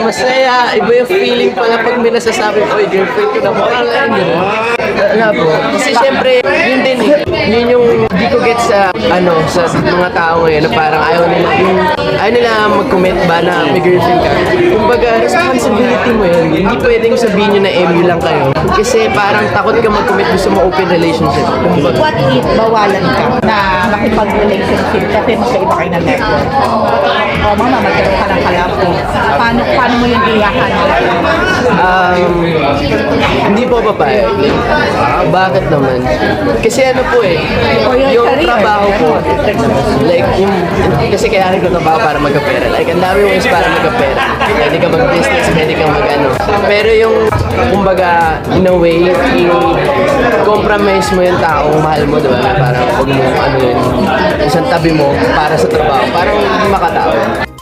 Masaya. Iba yung feeling pala pag may nasasabi ko, girlfriend ko na mo. Wala po. Kasi syempre, yun din eh. Yun yung di ko get sa, sa mga tao ngayon na parang ayaw nila mag-commit ba na may girlfriend ka. Kumbaga, responsibility mo yun. Hindi pwedeng sabihin nyo na MU lang kayo. Kasi parang takot ka mag-commit, gusto mo open relationship. Kumbaga, What if bawalan ka na makipag-relationship kasi magkaiba kayo ng network? O mama, magkaroon ka ng kalapit. Paano mo yung iyakan? hindi po papayag. Bakit naman? Kasi po yung trabaho ko, like, kasi kailangan ko trabaho para magkapera. Like, ang dami ways para magkapera. Pwede ka mag-business, pwede ka mag-ano. Pero yung, kumbaga, in a way, i-compromise mo yung taong mahal mo, diba? Parang huwag mo, isang tabi mo para sa trabaho. Parang hindi makatao.